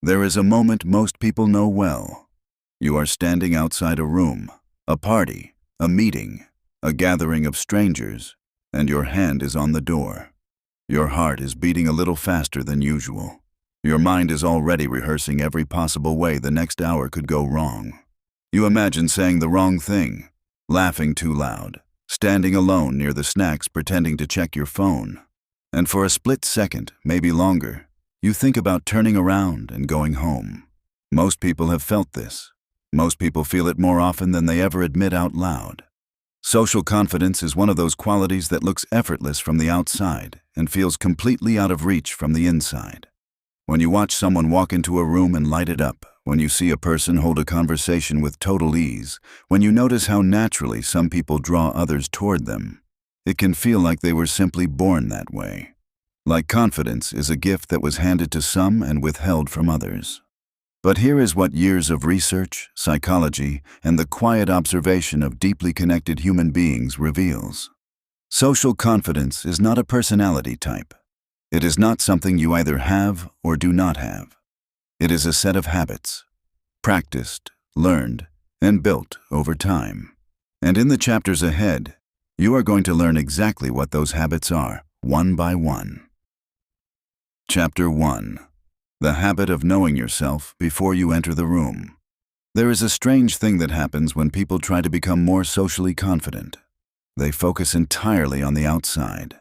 There is a moment most people know well. You are standing outside a room, a party, a meeting, a gathering of strangers, and your hand is on the door. Your heart is beating a little faster than usual. Your mind is already rehearsing every possible way the next hour could go wrong. You imagine saying the wrong thing, laughing too loud, standing alone near the snacks pretending to check your phone. And for a split second, maybe longer, you think about turning around and going home. Most people have felt this. Most people feel it more often than they ever admit out loud. Social confidence is one of those qualities that looks effortless from the outside and feels completely out of reach from the inside. When you watch someone walk into a room and light it up, when you see a person hold a conversation with total ease, when you notice how naturally some people draw others toward them, it can feel like they were simply born that way. Like confidence is a gift that was handed to some and withheld from others. But here is what years of research, psychology, and the quiet observation of deeply connected human beings reveals. Social confidence is not a personality type. It is not something you either have or do not have. It is a set of habits, practiced, learned, and built over time. And in the chapters ahead, you are going to learn exactly what those habits are, one by one. Chapter 1. The habit of knowing yourself before you enter the room. There is a strange thing that happens when people try to become more socially confident. They focus entirely on the outside.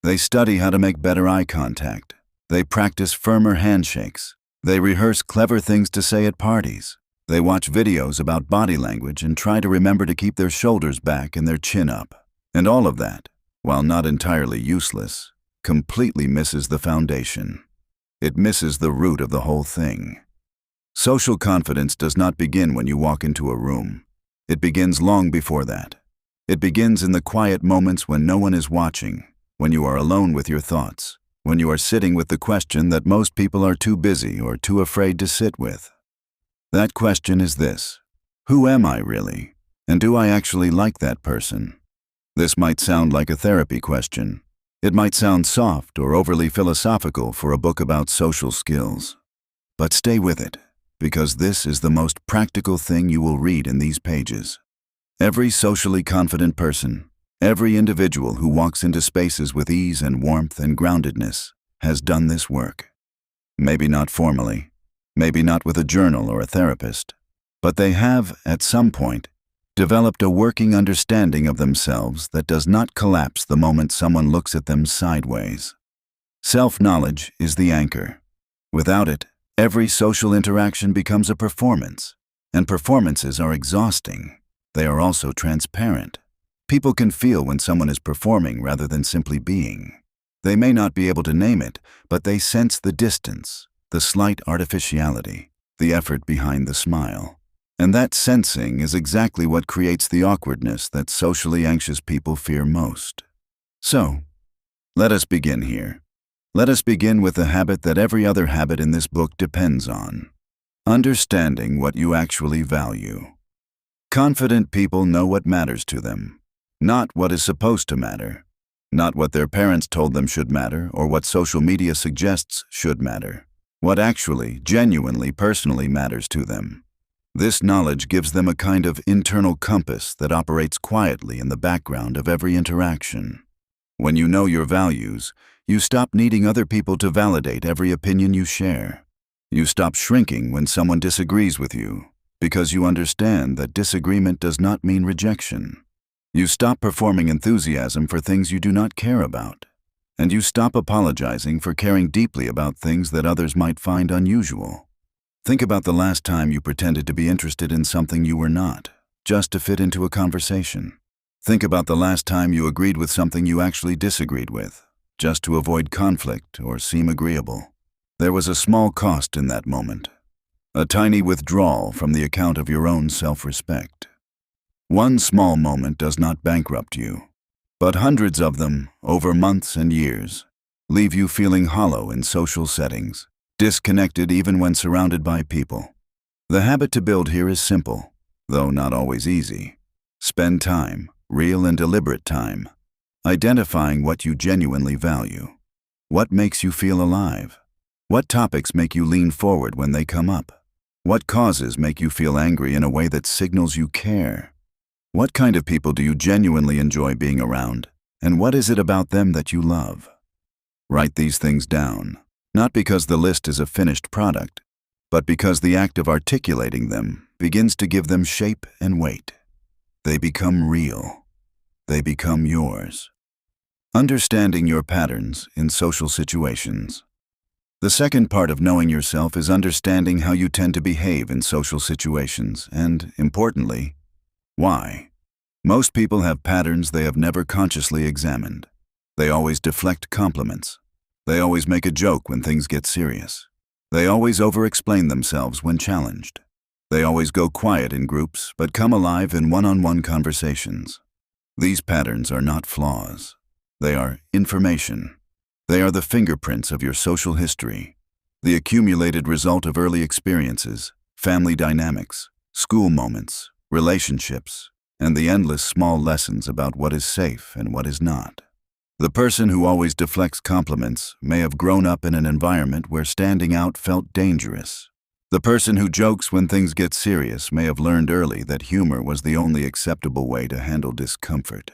They study how to make better eye contact. They practice firmer handshakes. They rehearse clever things to say at parties. They watch videos about body language and try to remember to keep their shoulders back and their chin up. And all of that, while not entirely useless, completely misses the foundation. It misses the root of the whole thing. Social confidence does not begin when you walk into a room. It begins long before that. It begins in the quiet moments when no one is watching, when you are alone with your thoughts, when you are sitting with the question that most people are too busy or too afraid to sit with. That question is this: who am I really? And do I actually like that person? This might sound like a therapy question. It might sound soft or overly philosophical for a book about social skills. But stay with it, because this is the most practical thing you will read in these pages. Every socially confident person, every individual who walks into spaces with ease and warmth and groundedness, has done this work. Maybe not formally, maybe not with a journal or a therapist, but they have, at some point, developed a working understanding of themselves that does not collapse the moment someone looks at them sideways. Self-knowledge is the anchor. Without it, every social interaction becomes a performance, and performances are exhausting. They are also transparent. People can feel when someone is performing rather than simply being. They may not be able to name it, but they sense the distance, the slight artificiality, the effort behind the smile. And that sensing is exactly what creates the awkwardness that socially anxious people fear most. So, let us begin here. Let us begin with the habit that every other habit in this book depends on: understanding what you actually value. Confident people know what matters to them, not what is supposed to matter, not what their parents told them should matter or what social media suggests should matter, what actually, genuinely, personally matters to them. This knowledge gives them a kind of internal compass that operates quietly in the background of every interaction. When you know your values, you stop needing other people to validate every opinion you share. You stop shrinking when someone disagrees with you, because you understand that disagreement does not mean rejection. You stop performing enthusiasm for things you do not care about, and you stop apologizing for caring deeply about things that others might find unusual. Think about the last time you pretended to be interested in something you were not, just to fit into a conversation. Think about the last time you agreed with something you actually disagreed with, just to avoid conflict or seem agreeable. There was a small cost in that moment, a tiny withdrawal from the account of your own self-respect. One small moment does not bankrupt you, but hundreds of them, over months and years, leave you feeling hollow in social settings, disconnected even when surrounded by people. The habit to build here is simple, though not always easy. Spend time, real and deliberate time, identifying what you genuinely value. What makes you feel alive? What topics make you lean forward when they come up? What causes make you feel angry in a way that signals you care? What kind of people do you genuinely enjoy being around? And what is it about them that you love? Write these things down, not because the list is a finished product, but because the act of articulating them begins to give them shape and weight. They become real. They become yours. Understanding your patterns in social situations. The second part of knowing yourself is understanding how you tend to behave in social situations and, importantly, why. Most people have patterns they have never consciously examined. They always deflect compliments. They always make a joke when things get serious. They always over-explain themselves when challenged. They always go quiet in groups but come alive in one-on-one conversations. These patterns are not flaws. They are information. They are the fingerprints of your social history, the accumulated result of early experiences, family dynamics, school moments, relationships, and the endless small lessons about what is safe and what is not. The person who always deflects compliments may have grown up in an environment where standing out felt dangerous. The person who jokes when things get serious may have learned early that humor was the only acceptable way to handle discomfort.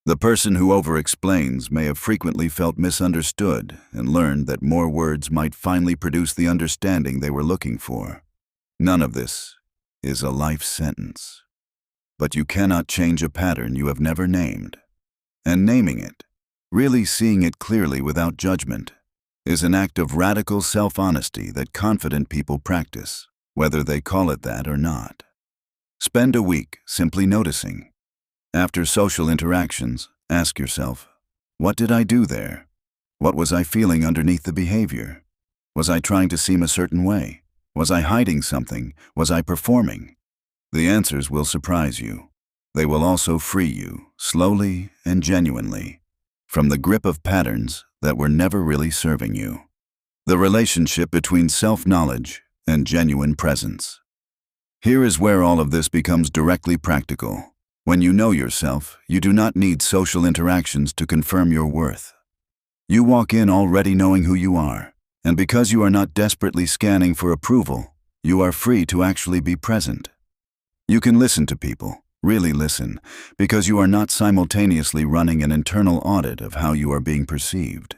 The person who over-explains may have frequently felt misunderstood and learned that more words might finally produce the understanding they were looking for. None of this is a life sentence. But you cannot change a pattern you have never named. And naming it, really seeing it clearly without judgment, is an act of radical self-honesty that confident people practice, whether they call it that or not. Spend a week simply noticing. After social interactions, ask yourself, what did I do there? What was I feeling underneath the behavior? Was I trying to seem a certain way? Was I hiding something? Was I performing? The answers will surprise you. They will also free you, slowly and genuinely, from the grip of patterns that were never really serving you. The relationship between self-knowledge and genuine presence. Here is where all of this becomes directly practical. When you know yourself, you do not need social interactions to confirm your worth. You walk in already knowing who you are, and because you are not desperately scanning for approval, you are free to actually be present. You can listen to people, really listen, because you are not simultaneously running an internal audit of how you are being perceived.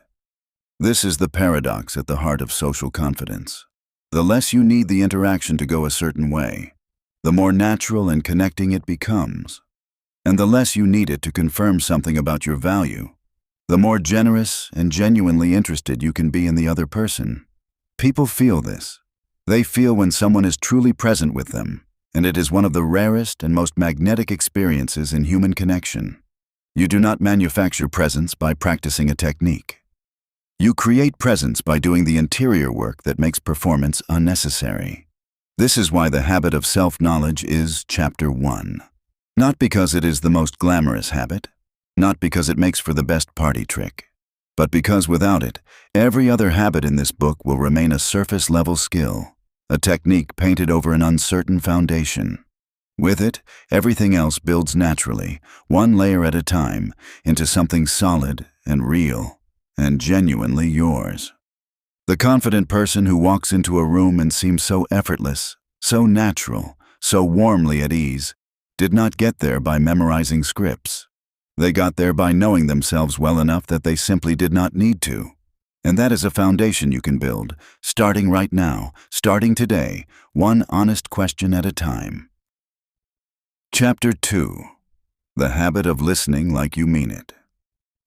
This is the paradox at the heart of social confidence. The less you need the interaction to go a certain way, the more natural and connecting it becomes. And the less you need it to confirm something about your value, the more generous and genuinely interested you can be in the other person. People feel this. They feel when someone is truly present with them, and it is one of the rarest and most magnetic experiences in human connection. You do not manufacture presence by practicing a technique. You create presence by doing the interior work that makes performance unnecessary. This is why the habit of self-knowledge is Chapter 1. Not because it is the most glamorous habit, not because it makes for the best party trick, but because without it, every other habit in this book will remain a surface-level skill, a technique painted over an uncertain foundation. With it, everything else builds naturally, one layer at a time, into something solid and real and genuinely yours. The confident person who walks into a room and seems so effortless, so natural, so warmly at ease, did not get there by memorizing scripts. They got there by knowing themselves well enough that they simply did not need to. And that is a foundation you can build, starting right now, starting today, one honest question at a time. Chapter 2. The habit of listening like you mean it.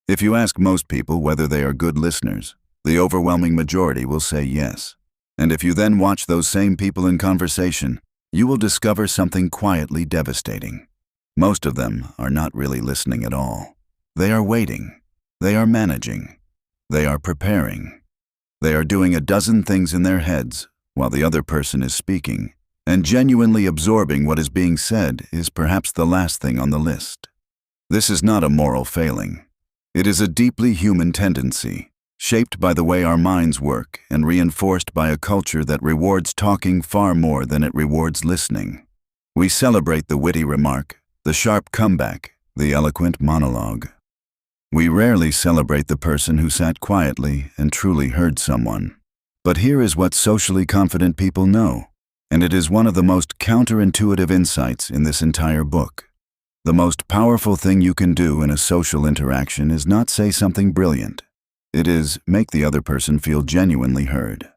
If you ask most people whether they are good listeners, the overwhelming majority will say yes. And if you then watch those same people in conversation, you will discover something quietly devastating. Most of them are not really listening at all. They are waiting. They are managing. They are preparing. They are doing a dozen things in their heads while the other person is speaking, and genuinely absorbing what is being said is perhaps the last thing on the list. This is not a moral failing. It is a deeply human tendency, shaped by the way our minds work and reinforced by a culture that rewards talking far more than it rewards listening. We celebrate the witty remark, the sharp comeback, the eloquent monologue. We rarely celebrate the person who sat quietly and truly heard someone. But here is what socially confident people know, and it is one of the most counterintuitive insights in this entire book. The most powerful thing you can do in a social interaction is not say something brilliant. It is make the other person feel genuinely heard.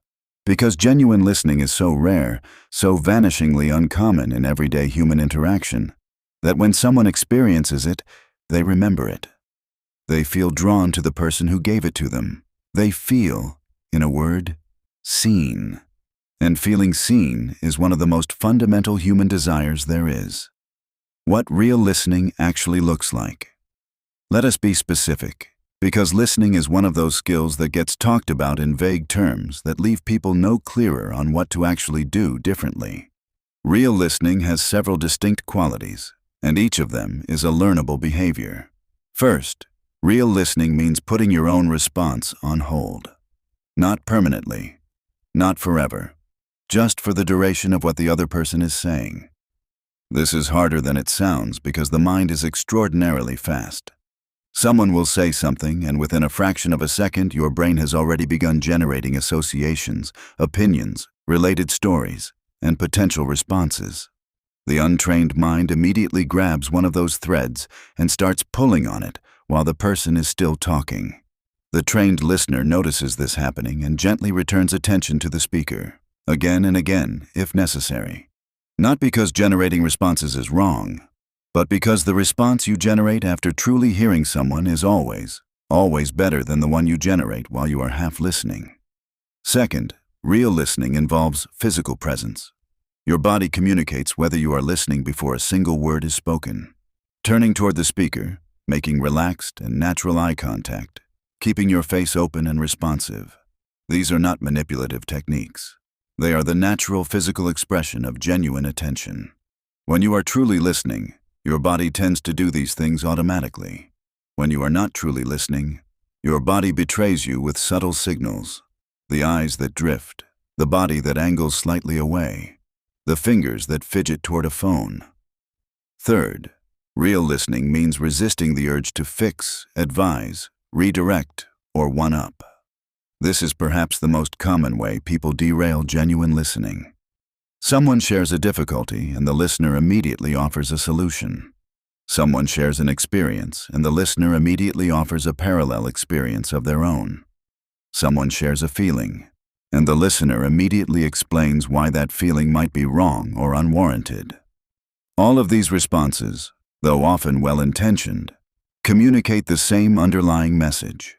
Because genuine listening is so rare, so vanishingly uncommon in everyday human interaction, that when someone experiences it, they remember it. They feel drawn to the person who gave it to them. They feel, in a word, seen. And feeling seen is one of the most fundamental human desires there is. What real listening actually looks like. Let us be specific, because listening is one of those skills that gets talked about in vague terms that leave people no clearer on what to actually do differently. Real listening has several distinct qualities, and each of them is a learnable behavior. First, real listening means putting your own response on hold. Not permanently, not forever, just for the duration of what the other person is saying. This is harder than it sounds because the mind is extraordinarily fast. Someone will say something, and within a fraction of a second, your brain has already begun generating associations, opinions, related stories, and potential responses. The untrained mind immediately grabs one of those threads and starts pulling on it while the person is still talking. The trained listener notices this happening and gently returns attention to the speaker, again and again, if necessary. Not because generating responses is wrong, but because the response you generate after truly hearing someone is always better than the one you generate while you are half listening. Second, real listening involves physical presence. Your body communicates whether you are listening before a single word is spoken. Turning toward the speaker, making relaxed and natural eye contact, keeping your face open and responsive. These are not manipulative techniques. They are the natural physical expression of genuine attention. When you are truly listening, your body tends to do these things automatically. When you are not truly listening, your body betrays you with subtle signals. The eyes that drift, the body that angles slightly away, the fingers that fidget toward a phone. Third, real listening means resisting the urge to fix, advise, redirect, or one-up. This is perhaps the most common way people derail genuine listening. Someone shares a difficulty and the listener immediately offers a solution. Someone shares an experience and the listener immediately offers a parallel experience of their own. Someone shares a feeling, and the listener immediately explains why that feeling might be wrong or unwarranted. All of these responses, though often well-intentioned, communicate the same underlying message.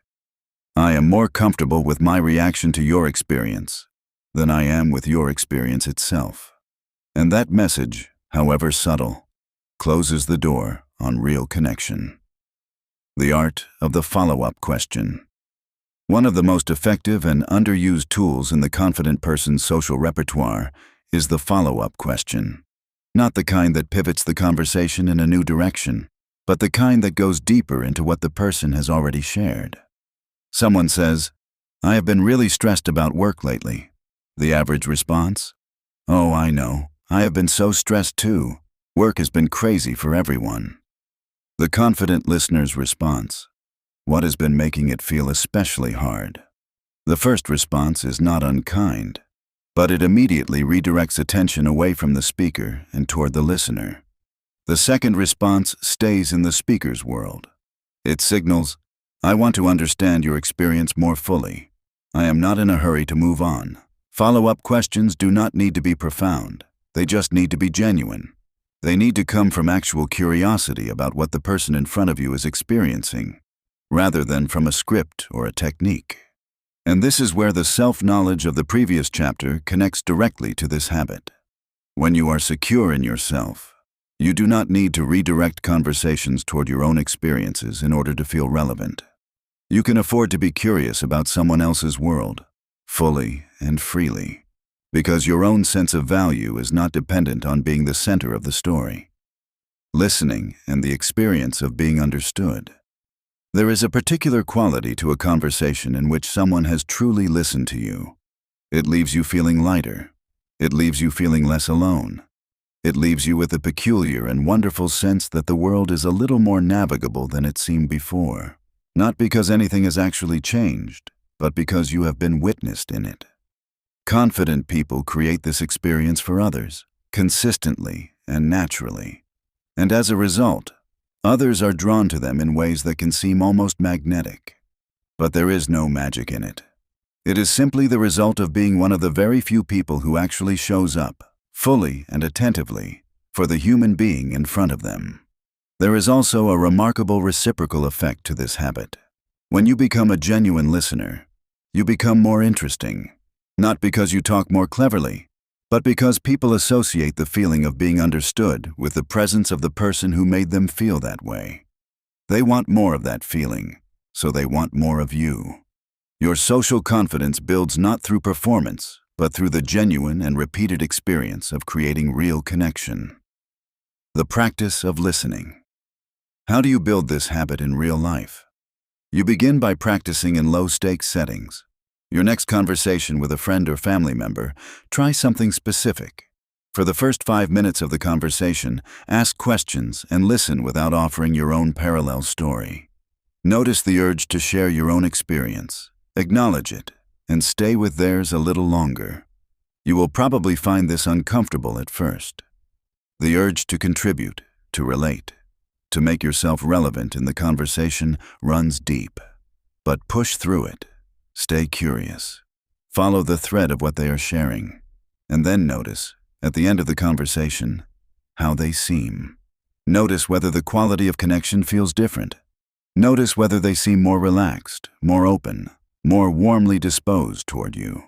I am more comfortable with my reaction to your experience than I am with your experience itself. And that message, however subtle, closes the door on real connection. The art of the follow-up question. One of the most effective and underused tools in the confident person's social repertoire is the follow-up question. Not the kind that pivots the conversation in a new direction, but the kind that goes deeper into what the person has already shared. Someone says, "I have been really stressed about work lately." The average response? "Oh, I know. I have been so stressed too. Work has been crazy for everyone." The confident listener's response: "What has been making it feel especially hard?" The first response is not unkind, but it immediately redirects attention away from the speaker and toward the listener. The second response stays in the speaker's world. It signals, "I want to understand your experience more fully. I am not in a hurry to move on." Follow-up questions do not need to be profound. They just need to be genuine. They need to come from actual curiosity about what the person in front of you is experiencing, rather than from a script or a technique. And this is where the self-knowledge of the previous chapter connects directly to this habit. When you are secure in yourself, you do not need to redirect conversations toward your own experiences in order to feel relevant. You can afford to be curious about someone else's world, fully and freely, because your own sense of value is not dependent on being the center of the story. Listening and the experience of being understood. There is a particular quality to a conversation in which someone has truly listened to you. It leaves you feeling lighter. It leaves you feeling less alone. It leaves you with a peculiar and wonderful sense that the world is a little more navigable than it seemed before. Not because anything has actually changed, but because you have been witnessed in it. Confident people create this experience for others, consistently and naturally. And as a result, others are drawn to them in ways that can seem almost magnetic. But there is no magic in it. It is simply the result of being one of the very few people who actually shows up, fully and attentively, for the human being in front of them. There is also a remarkable reciprocal effect to this habit. When you become a genuine listener, you become more interesting, not because you talk more cleverly, but because people associate the feeling of being understood with the presence of the person who made them feel that way. They want more of that feeling, so they want more of you. Your social confidence builds not through performance, but through the genuine and repeated experience of creating real connection. The practice of listening. How do you build this habit in real life? You begin by practicing in low-stakes settings. Your next conversation with a friend or family member, try something specific. For the first 5 minutes of the conversation, ask questions and listen without offering your own parallel story. Notice the urge to share your own experience. Acknowledge it, and stay with theirs a little longer. You will probably find this uncomfortable at first. The urge to contribute, to relate, to make yourself relevant in the conversation runs deep. But push through it. Stay curious. Follow the thread of what they are sharing, and then notice, at the end of the conversation, how they seem. Notice whether the quality of connection feels different. Notice whether they seem more relaxed, more open, more warmly disposed toward you.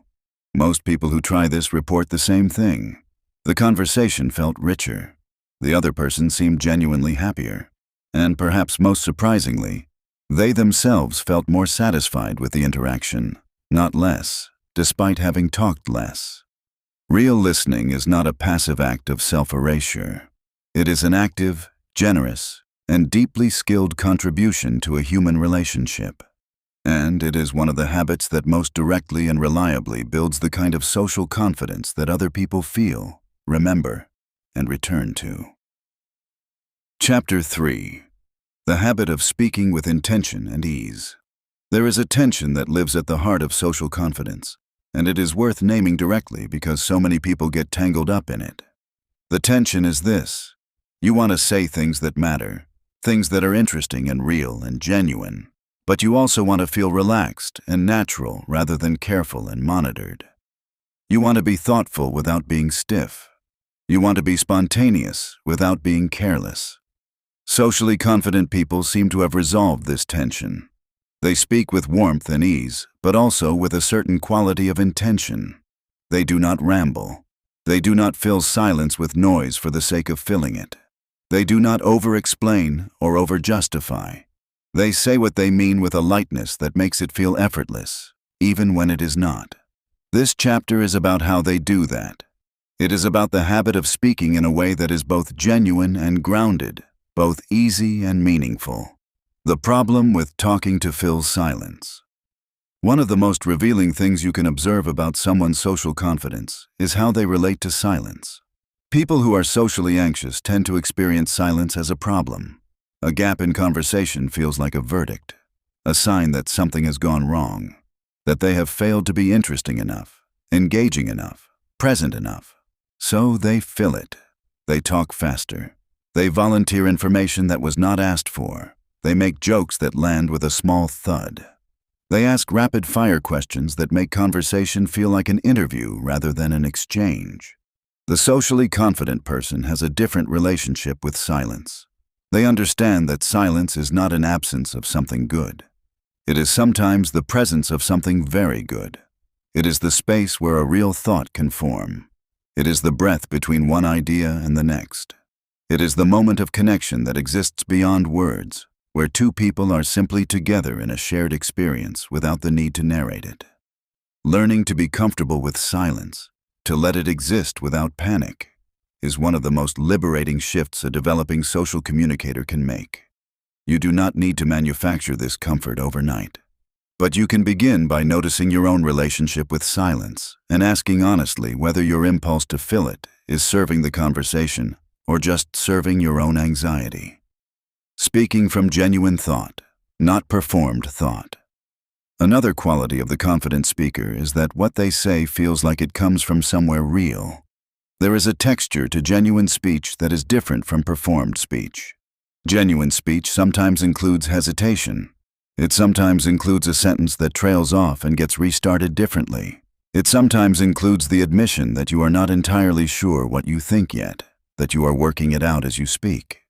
Most people who try this report the same thing. The conversation felt richer. The other person seemed genuinely happier. And perhaps most surprisingly, they themselves felt more satisfied with the interaction, not less, despite having talked less. Real listening is not a passive act of self-erasure. It is an active, generous, and deeply skilled contribution to a human relationship. And it is one of the habits that most directly and reliably builds the kind of social confidence that other people feel, remember, and return to. Chapter 3. The habit of speaking with intention and ease. There is a tension that lives at the heart of social confidence, and it is worth naming directly because so many people get tangled up in it. The tension is this: you want to say things that matter, things that are interesting and real and genuine, but you also want to feel relaxed and natural rather than careful and monitored. You want to be thoughtful without being stiff. You want to be spontaneous without being careless. Socially confident people seem to have resolved this tension. They speak with warmth and ease, but also with a certain quality of intention. They do not ramble. They do not fill silence with noise for the sake of filling it. They do not over-explain or over-justify. They say what they mean with a lightness that makes it feel effortless, even when it is not. This chapter is about how they do that. It is about the habit of speaking in a way that is both genuine and grounded, both easy and meaningful. The problem with talking to fill silence. One of the most revealing things you can observe about someone's social confidence is how they relate to silence. People who are socially anxious tend to experience silence as a problem. A gap in conversation feels like a verdict, a sign that something has gone wrong, that they have failed to be interesting enough, engaging enough, present enough. So they fill it. They talk faster. They volunteer information that was not asked for. They make jokes that land with a small thud. They ask rapid-fire questions that make conversation feel like an interview rather than an exchange. The socially confident person has a different relationship with silence. They understand that silence is not an absence of something good. It is sometimes the presence of something very good. It is the space where a real thought can form. It is the breath between one idea and the next. It is the moment of connection that exists beyond words, where two people are simply together in a shared experience without the need to narrate it. Learning to be comfortable with silence, to let it exist without panic, is one of the most liberating shifts a developing social communicator can make. You do not need to manufacture this comfort overnight. But you can begin by noticing your own relationship with silence and asking honestly whether your impulse to fill it is serving the conversation or just serving your own anxiety. Speaking from genuine thought, not performed thought. Another quality of the confident speaker is that what they say feels like it comes from somewhere real. There is a texture to genuine speech that is different from performed speech. Genuine speech sometimes includes hesitation. It sometimes includes a sentence that trails off and gets restarted differently. It sometimes includes the admission that you are not entirely sure what you think yet, that you are working it out as you speak.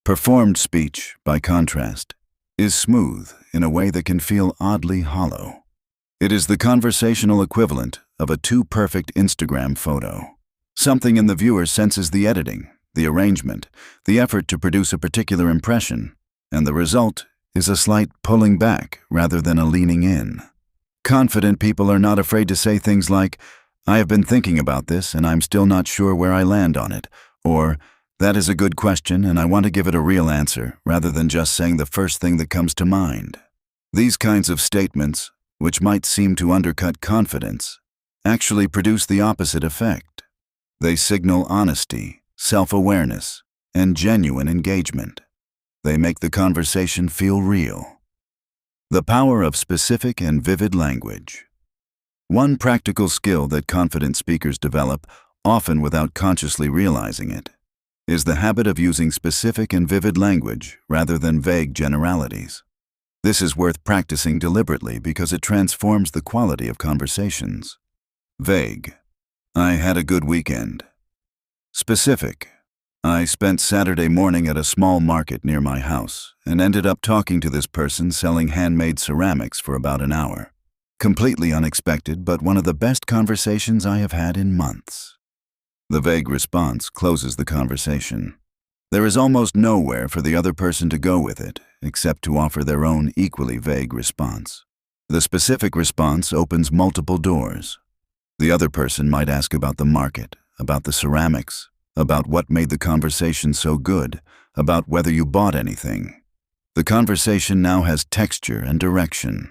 Performed speech, by contrast, is smooth in a way that can feel oddly hollow. It is the conversational equivalent of a too-perfect Instagram photo. Something in the viewer senses the editing, the arrangement, the effort to produce a particular impression, and the result is a slight pulling back rather than a leaning in. Confident people are not afraid to say things like, "I have been thinking about this and I'm still not sure where I land on it," or "That is a good question and I want to give it a real answer," rather than just saying the first thing that comes to mind. These kinds of statements, which might seem to undercut confidence, actually produce the opposite effect. They signal honesty, self-awareness, and genuine engagement. They make the conversation feel real. The power of specific and vivid language. One practical skill that confident speakers develop, often without consciously realizing it, is the habit of using specific and vivid language rather than vague generalities. This is worth practicing deliberately because it transforms the quality of conversations. Vague: "I had a good weekend." Specific: "I spent Saturday morning at a small market near my house and ended up talking to this person selling handmade ceramics for about an hour. Completely unexpected, but one of the best conversations I have had in months." The vague response closes the conversation. There is almost nowhere for the other person to go with it, except to offer their own equally vague response. The specific response opens multiple doors. The other person might ask about the market, about the ceramics, about what made the conversation so good, about whether you bought anything. The conversation now has texture and direction.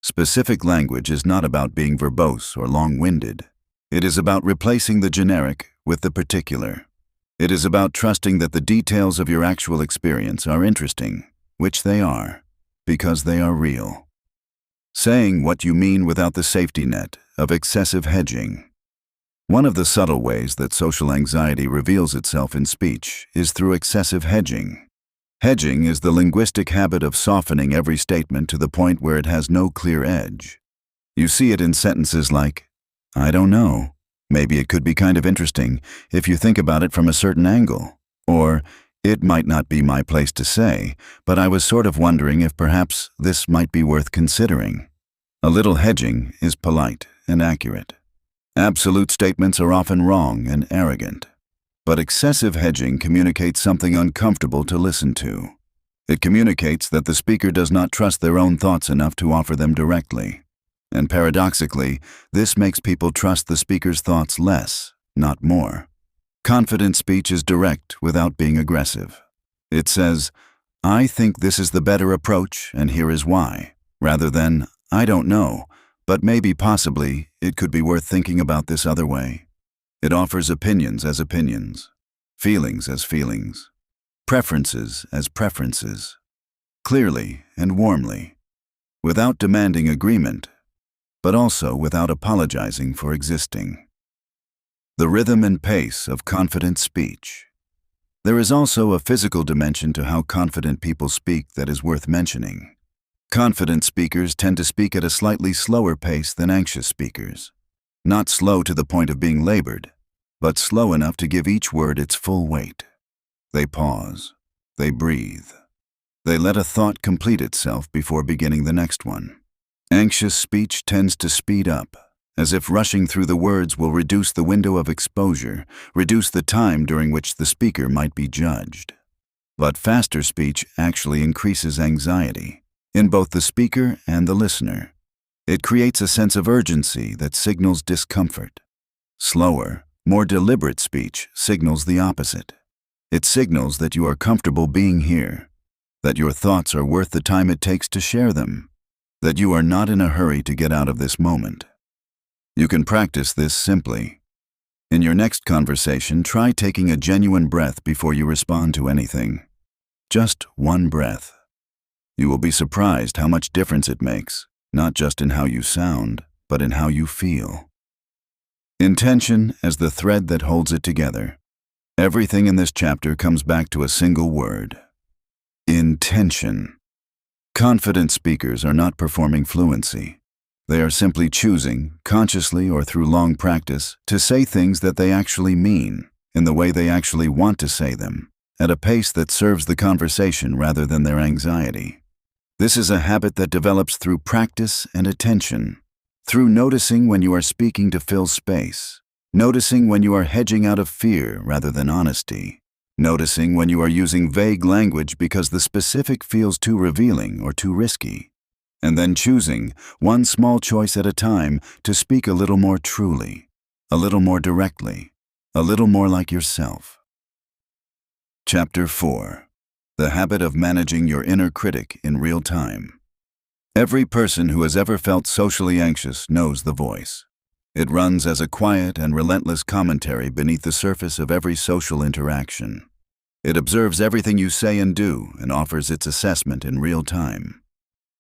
Specific language is not about being verbose or long-winded. It is about replacing the generic with the particular. It is about trusting that the details of your actual experience are interesting, which they are, because they are real. Saying what you mean without the safety net of excessive hedging. One of the subtle ways that social anxiety reveals itself in speech is through excessive hedging. Hedging is the linguistic habit of softening every statement to the point where it has no clear edge. You see it in sentences like, "I don't know. Maybe it could be kind of interesting if you think about it from a certain angle." Or, "It might not be my place to say, but I was sort of wondering if perhaps this might be worth considering." A little hedging is polite and accurate. Absolute statements are often wrong and arrogant. But excessive hedging communicates something uncomfortable to listen to. It communicates that the speaker does not trust their own thoughts enough to offer them directly. And paradoxically, this makes people trust the speaker's thoughts less, not more. Confident speech is direct without being aggressive. It says, "I think this is the better approach, and here is why," rather than, "I don't know, but maybe possibly it could be worth thinking about this other way." It offers opinions as opinions, feelings as feelings, preferences as preferences, clearly and warmly, without demanding agreement, but also without apologizing for existing. The rhythm and pace of confident speech. There is also a physical dimension to how confident people speak that is worth mentioning. Confident speakers tend to speak at a slightly slower pace than anxious speakers. Not slow to the point of being labored, but slow enough to give each word its full weight. They pause. They breathe. They let a thought complete itself before beginning the next one. Anxious speech tends to speed up, as if rushing through the words will reduce the window of exposure, reduce the time during which the speaker might be judged. But faster speech actually increases anxiety, in both the speaker and the listener. It creates a sense of urgency that signals discomfort. Slower, more deliberate speech signals the opposite. It signals that you are comfortable being here, that your thoughts are worth the time it takes to share them, that you are not in a hurry to get out of this moment. You can practice this simply. In your next conversation, try taking a genuine breath before you respond to anything. Just one breath. You will be surprised how much difference it makes, not just in how you sound, but in how you feel. Intention as the thread that holds it together. Everything in this chapter comes back to a single word: intention. Confident speakers are not performing fluency. They are simply choosing, consciously or through long practice, to say things that they actually mean, in the way they actually want to say them, at a pace that serves the conversation rather than their anxiety. This is a habit that develops through practice and attention, through noticing when you are speaking to fill space, noticing when you are hedging out of fear rather than honesty, noticing when you are using vague language because the specific feels too revealing or too risky, and then choosing, one small choice at a time, to speak a little more truly, a little more directly, a little more like yourself. Chapter 4. The Habit of Managing Your Inner Critic in Real Time. Every person who has ever felt socially anxious knows the voice. It runs as a quiet and relentless commentary beneath the surface of every social interaction. It observes everything you say and do and offers its assessment in real time.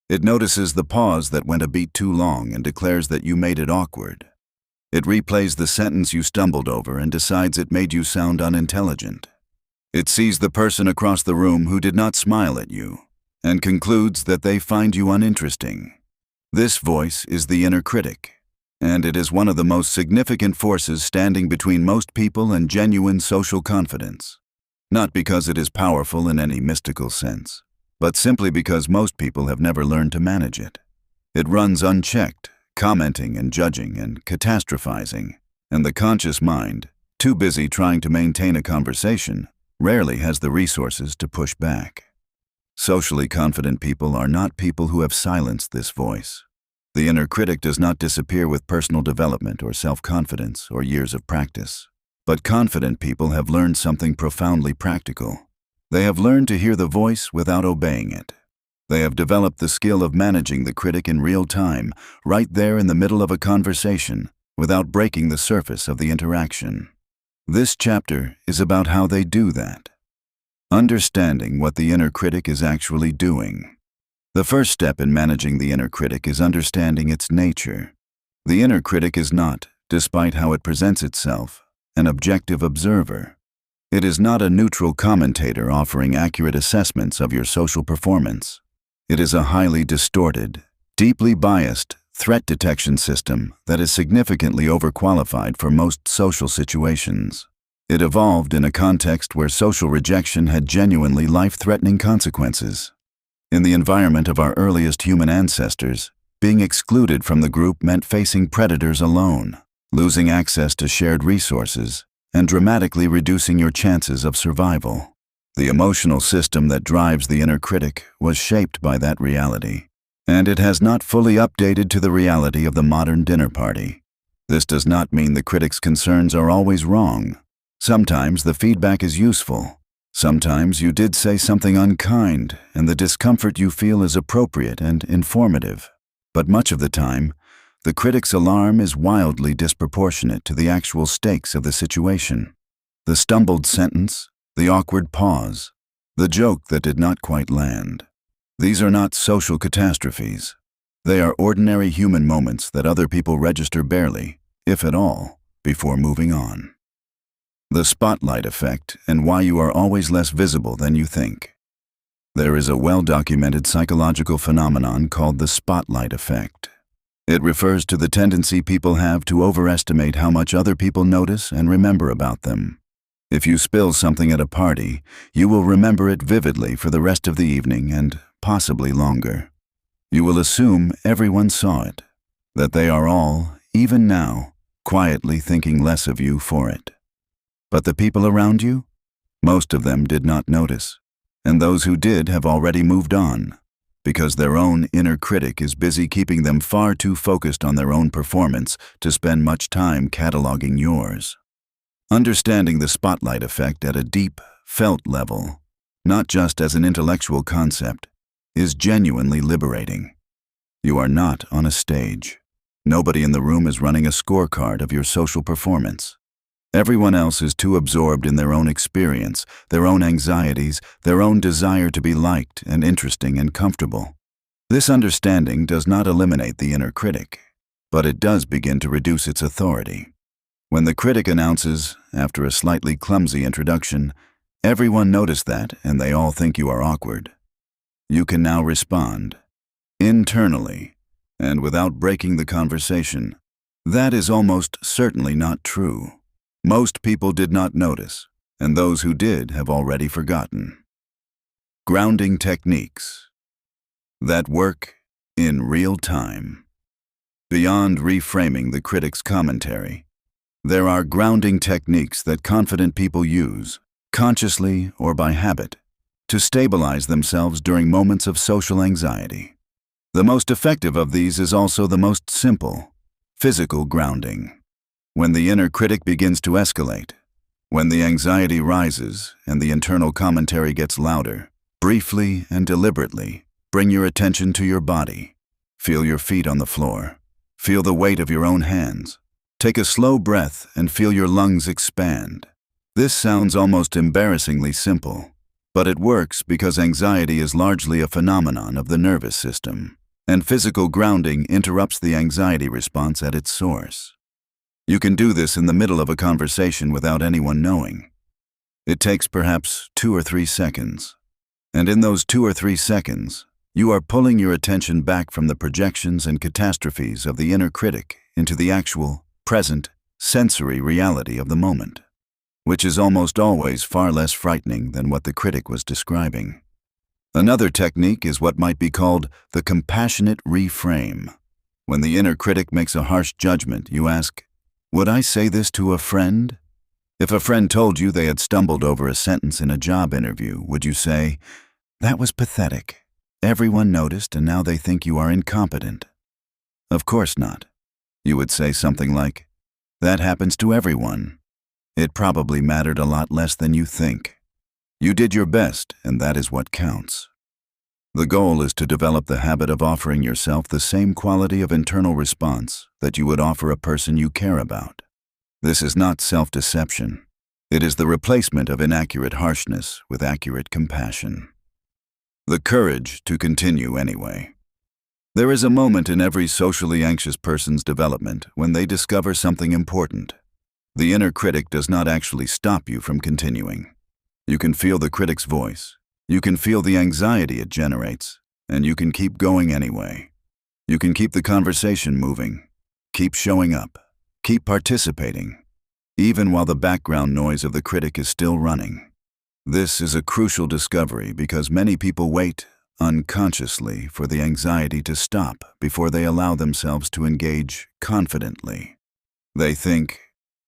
It notices the pause that went a beat too long and declares that you made it awkward. It replays the sentence you stumbled over and decides it made you sound unintelligent. It sees the person across the room who did not smile at you and concludes that they find you uninteresting. This voice is the inner critic, and it is one of the most significant forces standing between most people and genuine social confidence. Not because it is powerful in any mystical sense, but simply because most people have never learned to manage it. It runs unchecked, commenting and judging and catastrophizing, and the conscious mind, too busy trying to maintain a conversation, rarely has the resources to push back. Socially confident people are not people who have silenced this voice. The inner critic does not disappear with personal development or self-confidence or years of practice. But confident people have learned something profoundly practical. They have learned to hear the voice without obeying it. They have developed the skill of managing the critic in real time, right there in the middle of a conversation, without breaking the surface of the interaction. This chapter is about how they do that. Understanding what the inner critic is actually doing. The first step in managing the inner critic is understanding its nature. The inner critic is not, despite how it presents itself, an objective observer. It is not a neutral commentator offering accurate assessments of your social performance. It is a highly distorted, deeply biased threat detection system that is significantly overqualified for most social situations. It evolved in a context where social rejection had genuinely life-threatening consequences. In the environment of our earliest human ancestors, being excluded from the group meant facing predators alone, losing access to shared resources, and dramatically reducing your chances of survival. The emotional system that drives the inner critic was shaped by that reality, and it has not fully updated to the reality of the modern dinner party. This does not mean the critic's concerns are always wrong. Sometimes the feedback is useful. Sometimes you did say something unkind, and the discomfort you feel is appropriate and informative. But much of the time, the critic's alarm is wildly disproportionate to the actual stakes of the situation. The stumbled sentence, the awkward pause, the joke that did not quite land. These are not social catastrophes. They are ordinary human moments that other people register barely, if at all, before moving on. The spotlight effect and why you are always less visible than you think. There is a well-documented psychological phenomenon called the spotlight effect. It refers to the tendency people have to overestimate how much other people notice and remember about them. If you spill something at a party, you will remember it vividly for the rest of the evening and possibly longer. You will assume everyone saw it, that they are all, even now, quietly thinking less of you for it. But the people around you? Most of them did not notice, and those who did have already moved on, because their own inner critic is busy keeping them far too focused on their own performance to spend much time cataloging yours. Understanding the spotlight effect at a deep, felt level, not just as an intellectual concept, is genuinely liberating. You are not on a stage. Nobody in the room is running a scorecard of your social performance. Everyone else is too absorbed in their own experience, their own anxieties, their own desire to be liked and interesting and comfortable. This understanding does not eliminate the inner critic, but it does begin to reduce its authority. When the critic announces, after a slightly clumsy introduction, "Everyone noticed that, and they all think you are awkward," you can now respond, internally, and without breaking the conversation, "That is almost certainly not true. Most people did not notice, and those who did have already forgotten." Grounding techniques that work in real time. Beyond reframing the critic's commentary, there are grounding techniques that confident people use, consciously or by habit, to stabilize themselves during moments of social anxiety. The most effective of these is also the most simple: physical grounding. When the inner critic begins to escalate, when the anxiety rises and the internal commentary gets louder, briefly and deliberately, bring your attention to your body. Feel your feet on the floor. Feel the weight of your own hands. Take a slow breath and feel your lungs expand. This sounds almost embarrassingly simple, but it works because anxiety is largely a phenomenon of the nervous system, and physical grounding interrupts the anxiety response at its source. You can do this in the middle of a conversation without anyone knowing. It takes perhaps 2 or 3 seconds. And in those 2 or 3 seconds, you are pulling your attention back from the projections and catastrophes of the inner critic into the actual, present, sensory reality of the moment, which is almost always far less frightening than what the critic was describing. Another technique is what might be called the compassionate reframe. When the inner critic makes a harsh judgment, you ask, "Would I say this to a friend?" If a friend told you they had stumbled over a sentence in a job interview, would you say, "That was pathetic. Everyone noticed and now they think you are incompetent"? Of course not. You would say something like, "That happens to everyone. It probably mattered a lot less than you think. You did your best, and that is what counts." The goal is to develop the habit of offering yourself the same quality of internal response that you would offer a person you care about. This is not self-deception. It is the replacement of inaccurate harshness with accurate compassion. The courage to continue anyway. There is a moment in every socially anxious person's development when they discover something important. The inner critic does not actually stop you from continuing. You can feel the critic's voice. You can feel the anxiety it generates, and you can keep going anyway. You can keep the conversation moving, keep showing up, keep participating, even while the background noise of the critic is still running. This is a crucial discovery because many people wait, unconsciously, for the anxiety to stop before they allow themselves to engage confidently. They think,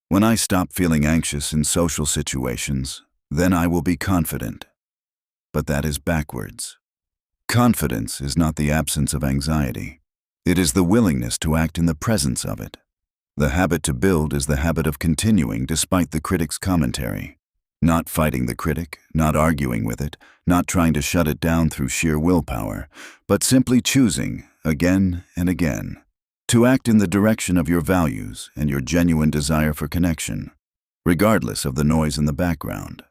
"When I stop feeling anxious in social situations, then I will be confident." But that is backwards. Confidence is not the absence of anxiety. It is the willingness to act in the presence of it. The habit to build is the habit of continuing despite the critic's commentary. Not fighting the critic, not arguing with it, not trying to shut it down through sheer willpower, but simply choosing, again and again, to act in the direction of your values and your genuine desire for connection, regardless of the noise in the background.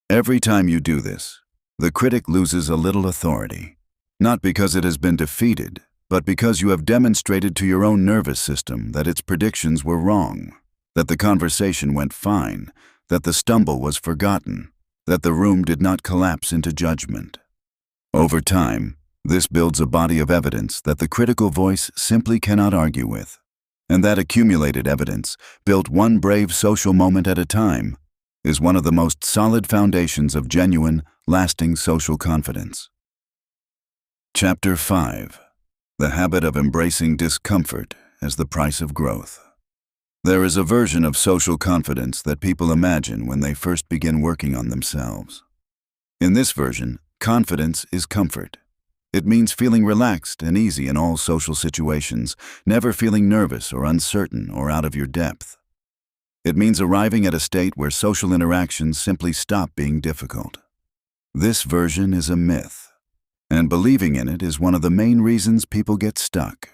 Every time you do this, the critic loses a little authority, not because it has been defeated, but because you have demonstrated to your own nervous system that its predictions were wrong, that the conversation went fine, that the stumble was forgotten, that the room did not collapse into judgment. Over time, this builds a body of evidence that the critical voice simply cannot argue with, and that accumulated evidence, built one brave social moment at a time, is one of the most solid foundations of genuine, lasting social confidence. Chapter 5. The Habit of Embracing Discomfort as the Price of Growth. There is a version of social confidence that people imagine when they first begin working on themselves. In this version, confidence is comfort. It means feeling relaxed and easy in all social situations, never feeling nervous or uncertain or out of your depth. It means arriving at a state where social interactions simply stop being difficult. This version is a myth, and believing in it is one of the main reasons people get stuck.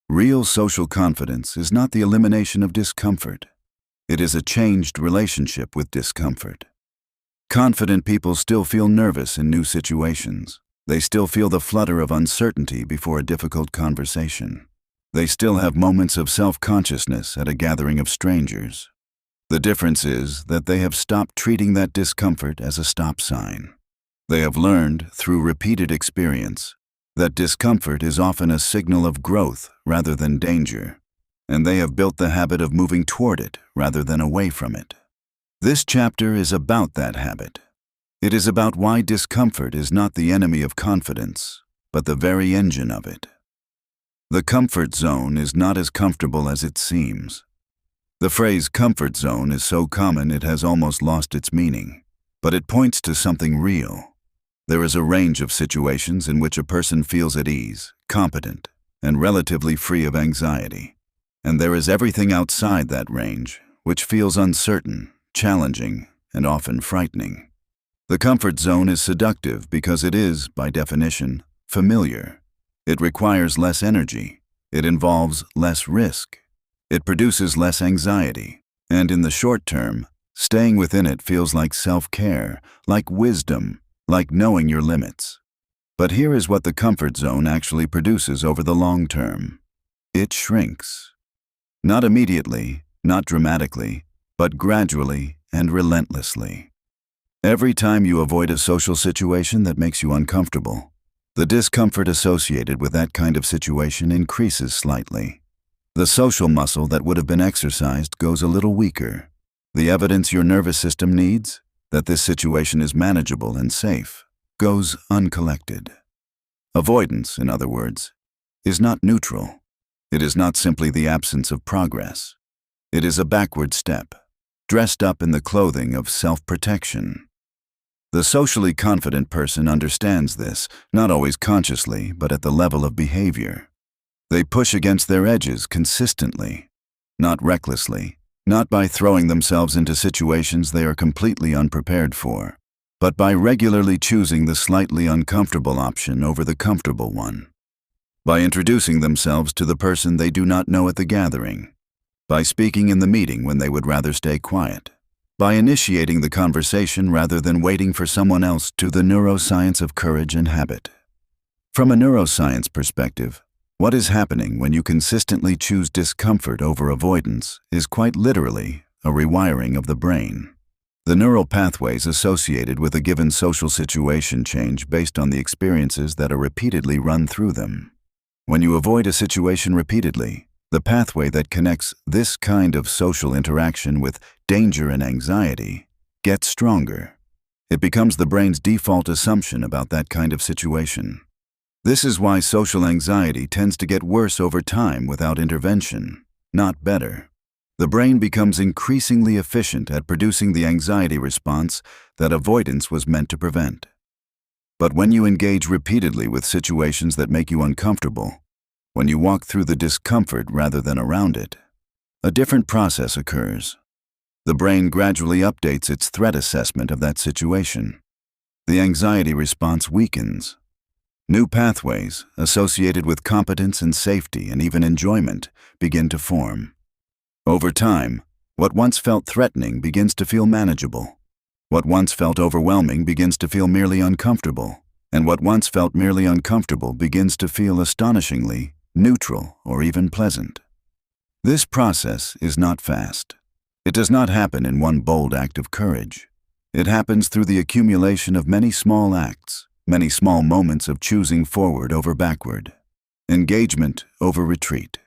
Real social confidence is not the elimination of discomfort. It is a changed relationship with discomfort. Confident people still feel nervous in new situations. They still feel the flutter of uncertainty before a difficult conversation. They still have moments of self-consciousness at a gathering of strangers. The difference is that they have stopped treating that discomfort as a stop sign. They have learned, through repeated experience, that discomfort is often a signal of growth rather than danger, and they have built the habit of moving toward it rather than away from it. This chapter is about that habit. It is about why discomfort is not the enemy of confidence, but the very engine of it. The comfort zone is not as comfortable as it seems. The phrase comfort zone is so common it has almost lost its meaning, but it points to something real. There is a range of situations in which a person feels at ease, competent, and relatively free of anxiety. And there is everything outside that range, which feels uncertain, challenging, and often frightening. The comfort zone is seductive because it is, by definition, familiar. It requires less energy. It involves less risk. It produces less anxiety. And in the short term, staying within it feels like self-care, like wisdom, like knowing your limits. But here is what the comfort zone actually produces over the long term. It shrinks. Not immediately, not dramatically, but gradually and relentlessly. Every time you avoid a social situation that makes you uncomfortable, the discomfort associated with that kind of situation increases slightly. The social muscle that would have been exercised goes a little weaker. The evidence your nervous system needs, that this situation is manageable and safe, goes uncollected. Avoidance, in other words, is not neutral. It is not simply the absence of progress. It is a backward step, dressed up in the clothing of self-protection. The socially confident person understands this, not always consciously, but at the level of behavior. They push against their edges consistently, not recklessly, not by throwing themselves into situations they are completely unprepared for, but by regularly choosing the slightly uncomfortable option over the comfortable one. By introducing themselves to the person they do not know at the gathering, by speaking in the meeting when they would rather stay quiet, by initiating the conversation rather than waiting for someone else. To the neuroscience of courage and habit. From a neuroscience perspective, what is happening when you consistently choose discomfort over avoidance is quite literally a rewiring of the brain. The neural pathways associated with a given social situation change based on the experiences that are repeatedly run through them. When you avoid a situation repeatedly, the pathway that connects this kind of social interaction with danger and anxiety gets stronger. It becomes the brain's default assumption about that kind of situation. This is why social anxiety tends to get worse over time without intervention, not better. The brain becomes increasingly efficient at producing the anxiety response that avoidance was meant to prevent. But when you engage repeatedly with situations that make you uncomfortable, when you walk through the discomfort rather than around it, a different process occurs. The brain gradually updates its threat assessment of that situation. The anxiety response weakens. New pathways, associated with competence and safety and even enjoyment, begin to form. Over time, what once felt threatening begins to feel manageable. What once felt overwhelming begins to feel merely uncomfortable. And what once felt merely uncomfortable begins to feel astonishingly neutral or even pleasant. This process is not fast. It does not happen in one bold act of courage. It happens through the accumulation of many small acts, many small moments of choosing forward over backward, engagement over retreat.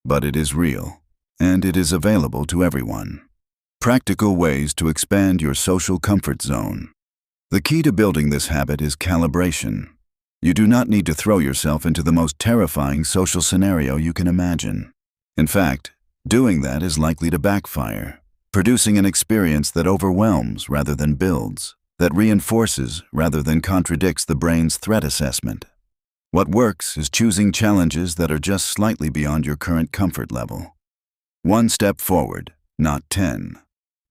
But it is real, and it is available to everyone. Practical ways to expand your social comfort zone. The key to building this habit is calibration. You do not need to throw yourself into the most terrifying social scenario you can imagine. In fact, doing that is likely to backfire, producing an experience that overwhelms rather than builds, that reinforces rather than contradicts the brain's threat assessment. What works is choosing challenges that are just slightly beyond your current comfort level. One step forward, not 10.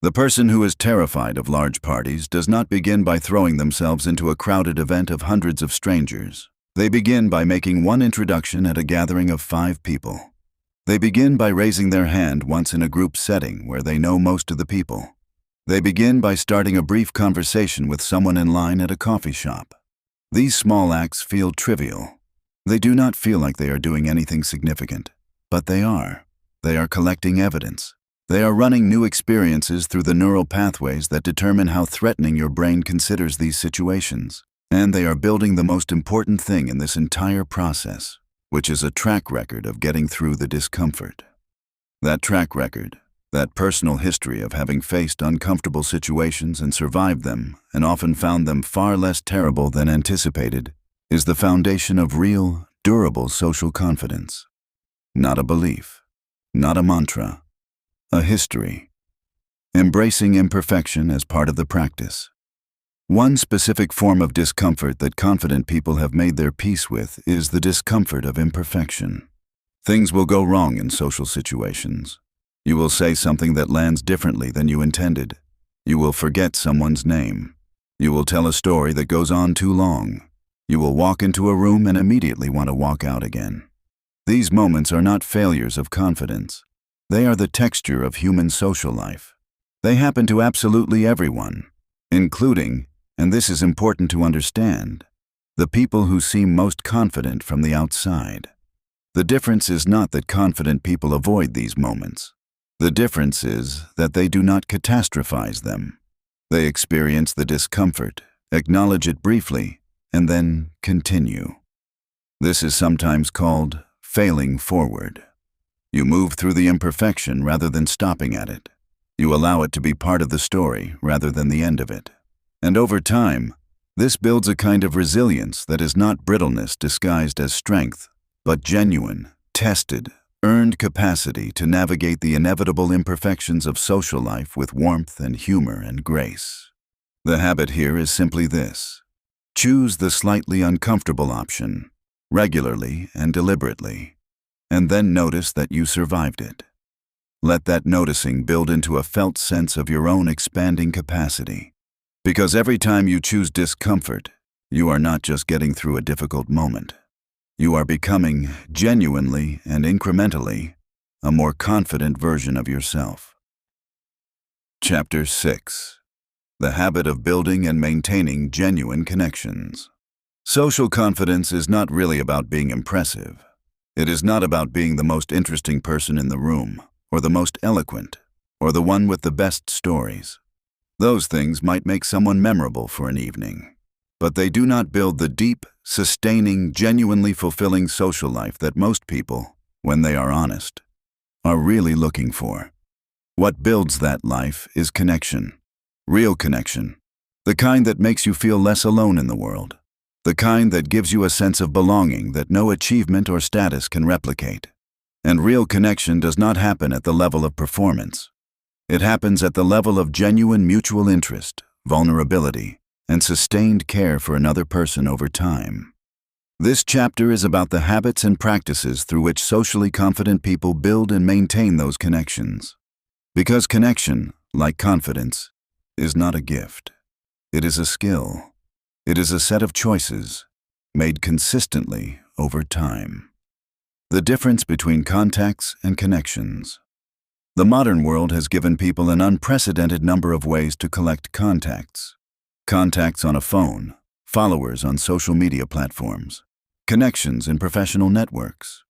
The person who is terrified of large parties does not begin by throwing themselves into a crowded event of hundreds of strangers. They begin by making one introduction at a gathering of 5 people. They begin by raising their hand once in a group setting where they know most of the people. They begin by starting a brief conversation with someone in line at a coffee shop. These small acts feel trivial. They do not feel like they are doing anything significant, but they are. They are collecting evidence. They are running new experiences through the neural pathways that determine how threatening your brain considers these situations. And they are building the most important thing in this entire process, which is a track record of getting through the discomfort. That track record, that personal history of having faced uncomfortable situations and survived them, and often found them far less terrible than anticipated, is the foundation of real, durable social confidence. Not a belief, not a mantra, a history. Embracing imperfection as part of the practice. One specific form of discomfort that confident people have made their peace with is the discomfort of imperfection. Things will go wrong in social situations. You will say something that lands differently than you intended. You will forget someone's name. You will tell a story that goes on too long. You will walk into a room and immediately want to walk out again. These moments are not failures of confidence. They are the texture of human social life. They happen to absolutely everyone, including, and this is important to understand, the people who seem most confident from the outside. The difference is not that confident people avoid these moments. The difference is that they do not catastrophize them. They experience the discomfort, acknowledge it briefly, and then continue. This is sometimes called failing forward. You move through the imperfection rather than stopping at it. You allow it to be part of the story rather than the end of it. And over time, this builds a kind of resilience that is not brittleness disguised as strength, but genuine, tested, earned capacity to navigate the inevitable imperfections of social life with warmth and humor and grace. The habit here is simply this: choose the slightly uncomfortable option, regularly and deliberately, and then notice that you survived it. Let that noticing build into a felt sense of your own expanding capacity. Because every time you choose discomfort, you are not just getting through a difficult moment. You are becoming, genuinely and incrementally, a more confident version of yourself. Chapter 6. The Habit of Building and Maintaining Genuine Connections. Social confidence is not really about being impressive. It is not about being the most interesting person in the room, or the most eloquent, or the one with the best stories. Those things might make someone memorable for an evening, but they do not build the deep, sustaining, genuinely fulfilling social life that most people, when they are honest, are really looking for. What builds that life is connection. Real connection. The kind that makes you feel less alone in the world. The kind that gives you a sense of belonging that no achievement or status can replicate. And real connection does not happen at the level of performance. It happens at the level of genuine mutual interest, vulnerability, and sustained care for another person over time. This chapter is about the habits and practices through which socially confident people build and maintain those connections. Because connection, like confidence, is not a gift. It is a skill. It is a set of choices, made consistently over time. The difference between contacts and connections. The modern world has given people an unprecedented number of ways to collect contacts. Contacts on a phone, followers on social media platforms, connections in professional networks.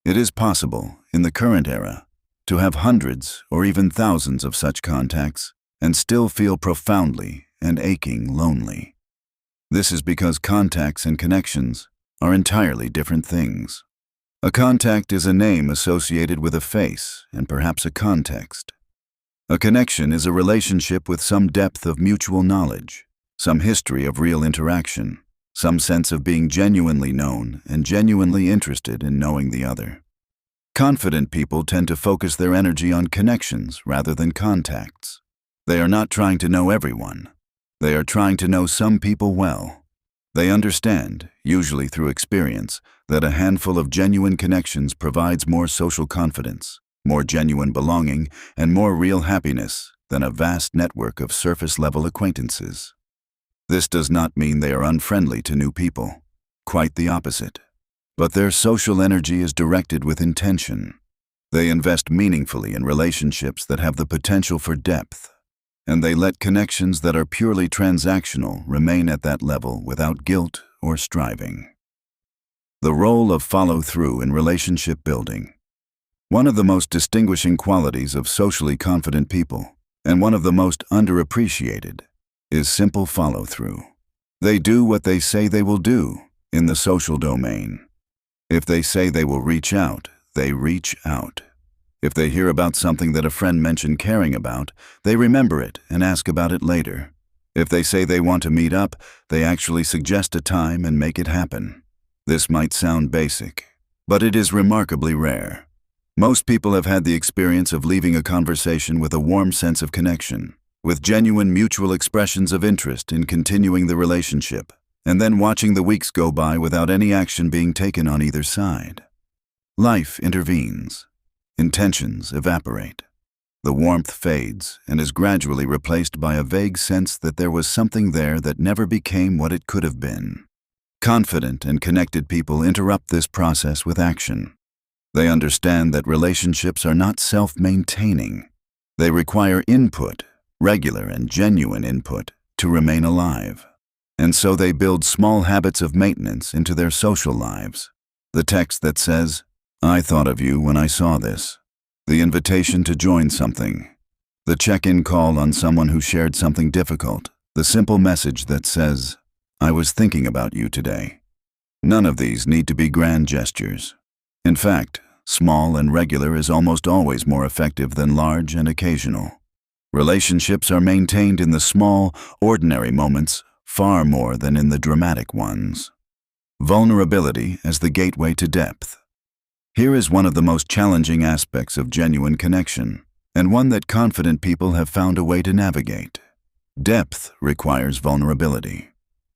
It is possible, in the current era, to have hundreds or even thousands of such contacts and still feel profoundly and aching lonely. This is because contacts and connections are entirely different things. A contact is a name associated with a face and perhaps a context. A connection is a relationship with some depth of mutual knowledge, some history of real interaction, some sense of being genuinely known and genuinely interested in knowing the other. Confident people tend to focus their energy on connections rather than contacts. They are not trying to know everyone. They are trying to know some people well. They understand, usually through experience, that a handful of genuine connections provides more social confidence, more genuine belonging, and more real happiness than a vast network of surface-level acquaintances. This does not mean they are unfriendly to new people. Quite the opposite. But their social energy is directed with intention. They invest meaningfully in relationships that have the potential for depth, and they let connections that are purely transactional remain at that level without guilt or striving. The role of follow-through in relationship building. One of the most distinguishing qualities of socially confident people, and one of the most underappreciated, is simple follow-through. They do what they say they will do in the social domain. If they say they will reach out, they reach out. If they hear about something that a friend mentioned caring about, they remember it and ask about it later. If they say they want to meet up, they actually suggest a time and make it happen. This might sound basic, but it is remarkably rare. Most people have had the experience of leaving a conversation with a warm sense of connection, with genuine mutual expressions of interest in continuing the relationship, and then watching the weeks go by without any action being taken on either side. Life intervenes. Intentions evaporate. The warmth fades and is gradually replaced by a vague sense that there was something there that never became what it could have been. Confident and connected people interrupt this process with action. They understand that relationships are not self-maintaining. They require input, regular and genuine input, to remain alive. And so they build small habits of maintenance into their social lives. The text that says, "I thought of you when I saw this." The invitation to join something. The check-in call on someone who shared something difficult. The simple message that says, "I was thinking about you today." None of these need to be grand gestures. In fact, small and regular is almost always more effective than large and occasional. Relationships are maintained in the small, ordinary moments far more than in the dramatic ones. Vulnerability as the gateway to depth. Here is one of the most challenging aspects of genuine connection, and one that confident people have found a way to navigate. Depth requires vulnerability.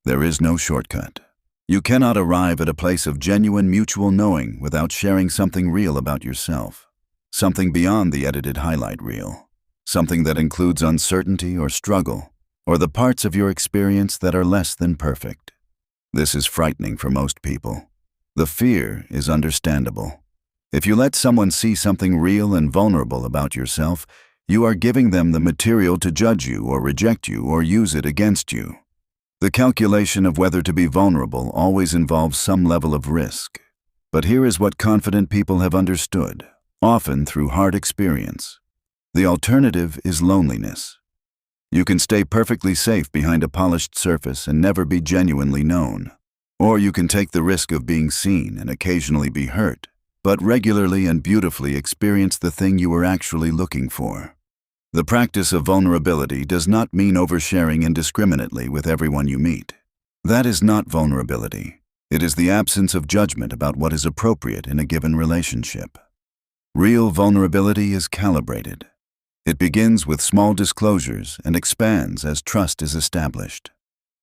There is no shortcut. You cannot arrive at a place of genuine mutual knowing without sharing something real about yourself, something beyond the edited highlight reel, something that includes uncertainty or struggle, or the parts of your experience that are less than perfect. This is frightening for most people. The fear is understandable. If you let someone see something real and vulnerable about yourself, you are giving them the material to judge you or reject you or use it against you. The calculation of whether to be vulnerable always involves some level of risk. But here is what confident people have understood, often through hard experience. The alternative is loneliness. You can stay perfectly safe behind a polished surface and never be genuinely known. Or you can take the risk of being seen and occasionally be hurt, but regularly and beautifully experience the thing you were actually looking for. The practice of vulnerability does not mean oversharing indiscriminately with everyone you meet. That is not vulnerability. It is the absence of judgment about what is appropriate in a given relationship. Real vulnerability is calibrated. It begins with small disclosures and expands as trust is established.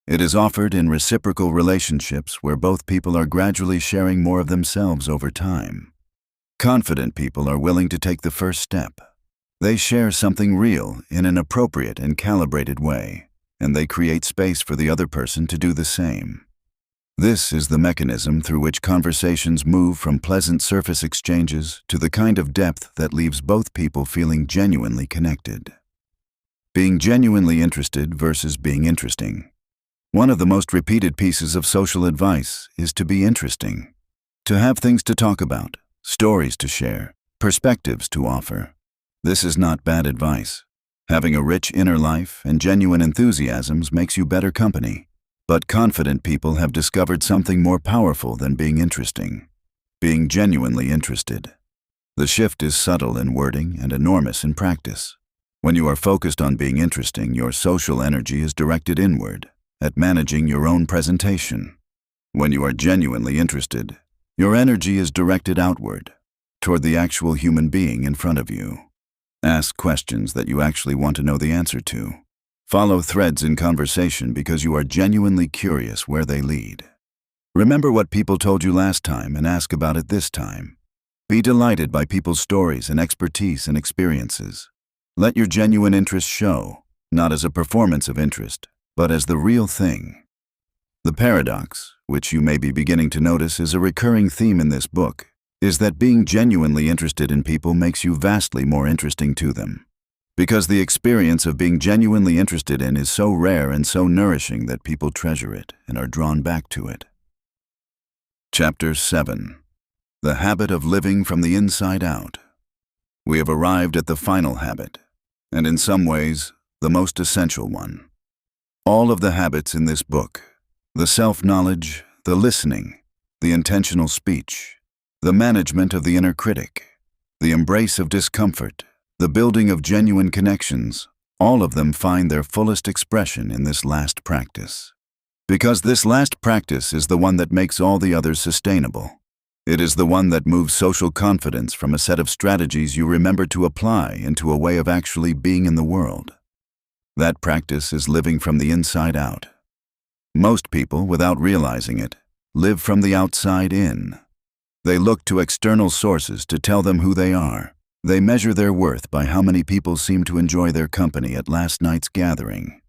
It is offered in reciprocal relationships where both people are gradually sharing more of themselves over time. Confident people are willing to take the first step. They share something real in an appropriate and calibrated way, and they create space for the other person to do the same. This is the mechanism through which conversations move from pleasant surface exchanges to the kind of depth that leaves both people feeling genuinely connected. Being genuinely interested versus being interesting. One of the most repeated pieces of social advice is to be interesting, to have things to talk about, stories to share, perspectives to offer. This is not bad advice. Having a rich inner life and genuine enthusiasms makes you better company. But confident people have discovered something more powerful than being interesting, being genuinely interested. The shift is subtle in wording and enormous in practice. When you are focused on being interesting, your social energy is directed inward, at managing your own presentation. When you are genuinely interested, your energy is directed outward, toward the actual human being in front of you. Ask questions that you actually want to know the answer to. Follow threads in conversation because you are genuinely curious where they lead. Remember what people told you last time and ask about it this time. Be delighted by people's stories and expertise and experiences. Let your genuine interest show, not as a performance of interest, but as the real thing. The paradox, which you may be beginning to notice is a recurring theme in this book, is that being genuinely interested in people makes you vastly more interesting to them. Because the experience of being genuinely interested in is so rare and so nourishing that people treasure it and are drawn back to it. Chapter 7. The Habit of Living from the Inside Out. We have arrived at the final habit, and in some ways, the most essential one. All of the habits in this book, the self-knowledge, the listening, the intentional speech, the management of the inner critic, the embrace of discomfort, the building of genuine connections, all of them find their fullest expression in this last practice. Because this last practice is the one that makes all the others sustainable. It is the one that moves social confidence from a set of strategies you remember to apply into a way of actually being in the world. That practice is living from the inside out. Most people, without realizing it, live from the outside in. They look to external sources to tell them who they are. They measure their worth by how many people seem to enjoy their company at last night's gathering.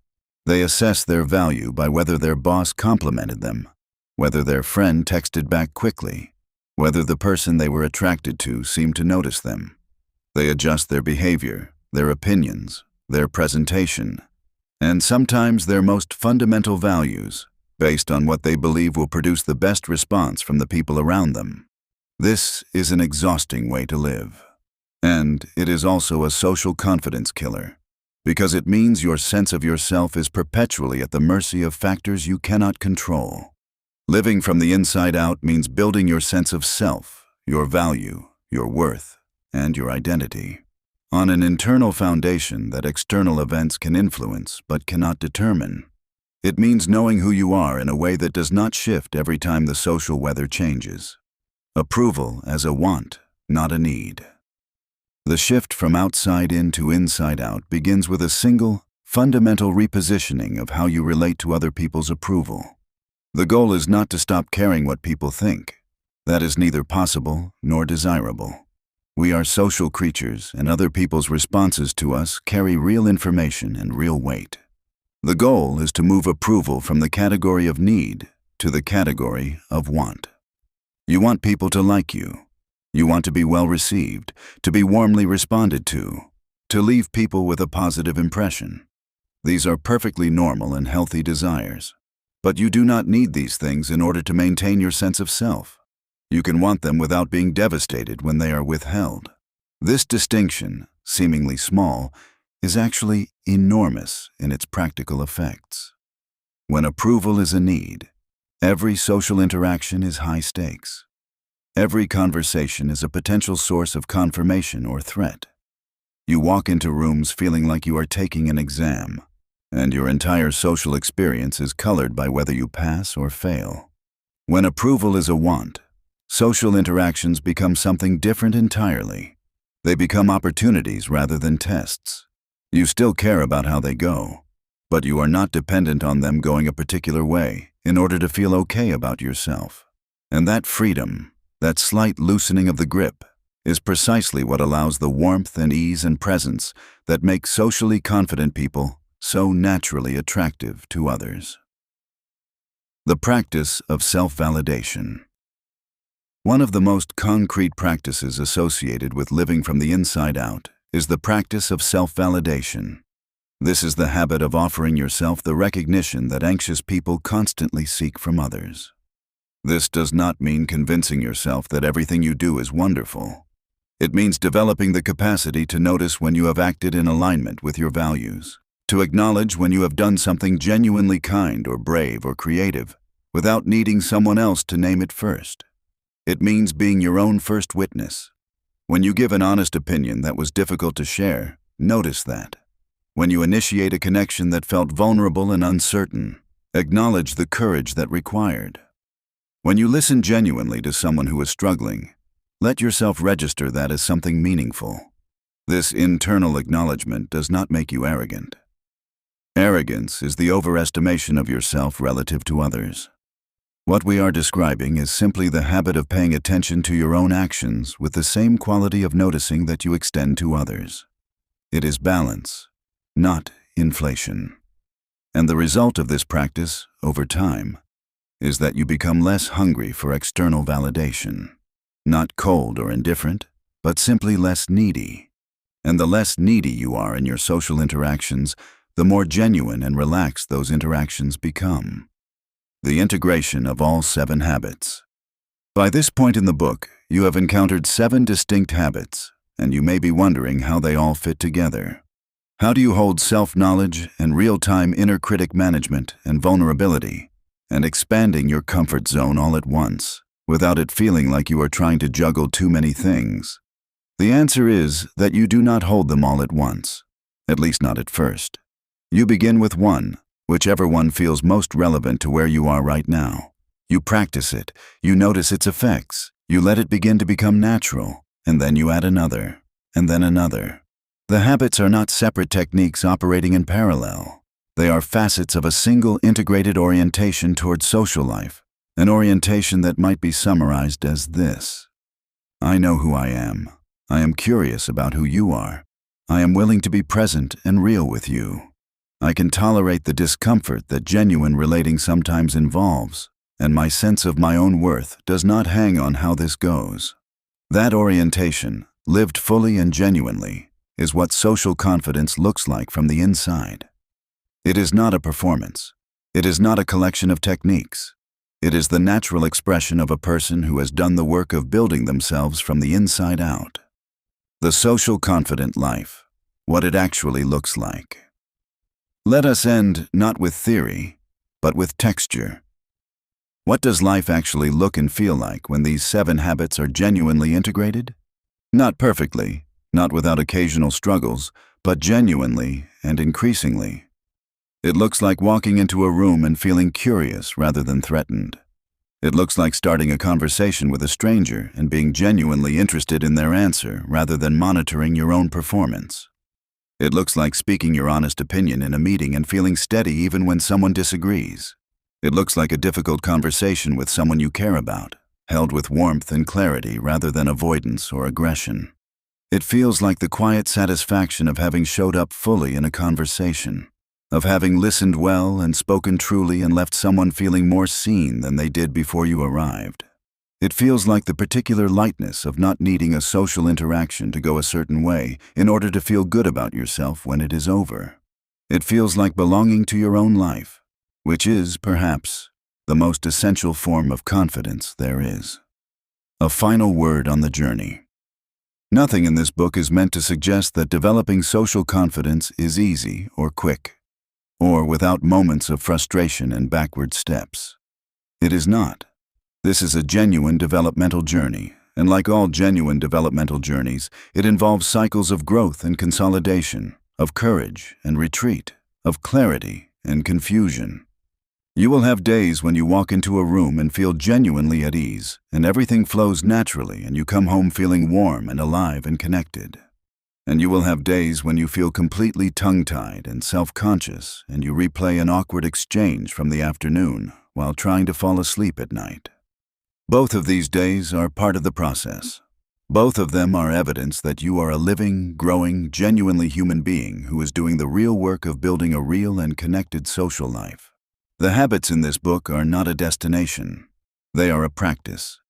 They assess their value by whether their boss complimented them, whether their friend texted back quickly, whether the person they were attracted to seemed to notice them. They adjust their behavior, their opinions, their presentation, and sometimes their most fundamental values, based on what they believe will produce the best response from the people around them. This is an exhausting way to live. And it is also a social confidence killer, because it means your sense of yourself is perpetually at the mercy of factors you cannot control. Living from the inside out means building your sense of self, your value, your worth, and your identity on an internal foundation that external events can influence but cannot determine. It means knowing who you are in a way that does not shift every time the social weather changes. Approval as a want, not a need. The shift from outside in to inside out begins with a single, fundamental repositioning of how you relate to other people's approval. The goal is not to stop caring what people think. That is neither possible nor desirable. We are social creatures, and other people's responses to us carry real information and real weight. The goal is to move approval from the category of need to the category of want. You want people to like you. You want to be well received, to be warmly responded to leave people with a positive impression. These are perfectly normal and healthy desires. But you do not need these things in order to maintain your sense of self. You can want them without being devastated when they are withheld. This distinction, seemingly small, is actually enormous in its practical effects. When approval is a need, every social interaction is high stakes. Every conversation is a potential source of confirmation or threat. You walk into rooms feeling like you are taking an exam, and your entire social experience is colored by whether you pass or fail. When approval is a want, social interactions become something different entirely. They become opportunities rather than tests. You still care about how they go, but you are not dependent on them going a particular way in order to feel okay about yourself. And that freedom, that slight loosening of the grip, is precisely what allows the warmth and ease and presence that make socially confident people so naturally attractive to others. The practice of self-validation. One of the most concrete practices associated with living from the inside out is the practice of self-validation. This is the habit of offering yourself the recognition that anxious people constantly seek from others. This does not mean convincing yourself that everything you do is wonderful. It means developing the capacity to notice when you have acted in alignment with your values, to acknowledge when you have done something genuinely kind or brave or creative without needing someone else to name it first. It means being your own first witness. When you give an honest opinion that was difficult to share, notice that. When you initiate a connection that felt vulnerable and uncertain, acknowledge the courage that required. When you listen genuinely to someone who is struggling, let yourself register that as something meaningful. This internal acknowledgement does not make you arrogant. Arrogance is the overestimation of yourself relative to others. What we are describing is simply the habit of paying attention to your own actions with the same quality of noticing that you extend to others. It is balance, not inflation. And the result of this practice, over time, is that you become less hungry for external validation. Not cold or indifferent, but simply less needy. And the less needy you are in your social interactions, the more genuine and relaxed those interactions become. The integration of all 7 habits. By this point in the book, you have encountered 7 distinct habits, and you may be wondering how they all fit together. How do you hold self-knowledge and real-time inner critic management and vulnerability, and expanding your comfort zone all at once, without it feeling like you are trying to juggle too many things? The answer is that you do not hold them all at once, at least not at first. You begin with one, whichever one feels most relevant to where you are right now. You practice it, you notice its effects, you let it begin to become natural, and then you add another, and then another. The habits are not separate techniques operating in parallel. They are facets of a single integrated orientation towards social life, an orientation that might be summarized as this: I know who I am. I am curious about who you are. I am willing to be present and real with you. I can tolerate the discomfort that genuine relating sometimes involves, and my sense of my own worth does not hang on how this goes. That orientation, lived fully and genuinely, is what social confidence looks like from the inside. It is not a performance. It is not a collection of techniques. It is the natural expression of a person who has done the work of building themselves from the inside out. The social confident life, what it actually looks like. Let us end not with theory, but with texture. What does life actually look and feel like when these 7 habits are genuinely integrated? Not perfectly, not without occasional struggles, but genuinely and increasingly. It looks like walking into a room and feeling curious rather than threatened. It looks like starting a conversation with a stranger and being genuinely interested in their answer rather than monitoring your own performance. It looks like speaking your honest opinion in a meeting and feeling steady even when someone disagrees. It looks like a difficult conversation with someone you care about, held with warmth and clarity rather than avoidance or aggression. It feels like the quiet satisfaction of having showed up fully in a conversation, of having listened well and spoken truly and left someone feeling more seen than they did before you arrived. It feels like the particular lightness of not needing a social interaction to go a certain way in order to feel good about yourself when it is over. It feels like belonging to your own life, which is, perhaps, the most essential form of confidence there is. A final word on the journey. Nothing in this book is meant to suggest that developing social confidence is easy or quick, or without moments of frustration and backward steps. It is not. This is a genuine developmental journey, and like all genuine developmental journeys, it involves cycles of growth and consolidation, of courage and retreat, of clarity and confusion. You will have days when you walk into a room and feel genuinely at ease, and everything flows naturally and you come home feeling warm and alive and connected. And you will have days when you feel completely tongue-tied and self-conscious and you replay an awkward exchange from the afternoon while trying to fall asleep at night. Both of these days are part of the process. Both of them are evidence that you are a living, growing, genuinely human being who is doing the real work of building a real and connected social life. The habits in this book are not a destination. They are a practice.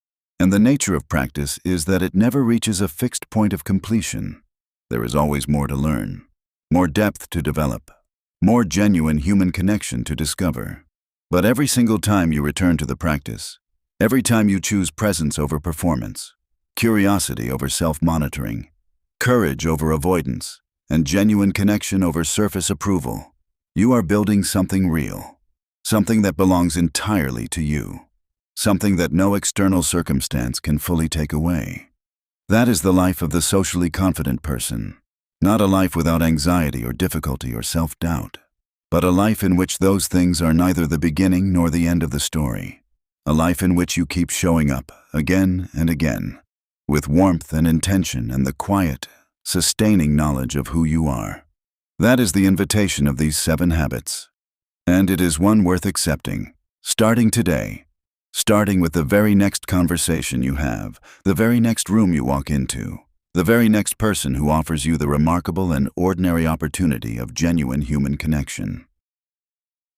And the nature of practice is that it never reaches a fixed point of completion. There is always more to learn, more depth to develop, more genuine human connection to discover. But every single time you return to the practice, every time you choose presence over performance, curiosity over self-monitoring, courage over avoidance, and genuine connection over surface approval, you are building something real. Something that belongs entirely to you. Something that no external circumstance can fully take away. That is the life of the socially confident person. Not a life without anxiety or difficulty or self-doubt, but a life in which those things are neither the beginning nor the end of the story. A life in which you keep showing up again and again, with warmth and intention and the quiet, sustaining knowledge of who you are. That is the invitation of these 7 habits. And it is one worth accepting, starting today, starting with the very next conversation you have, the very next room you walk into, the very next person who offers you the remarkable and ordinary opportunity of genuine human connection.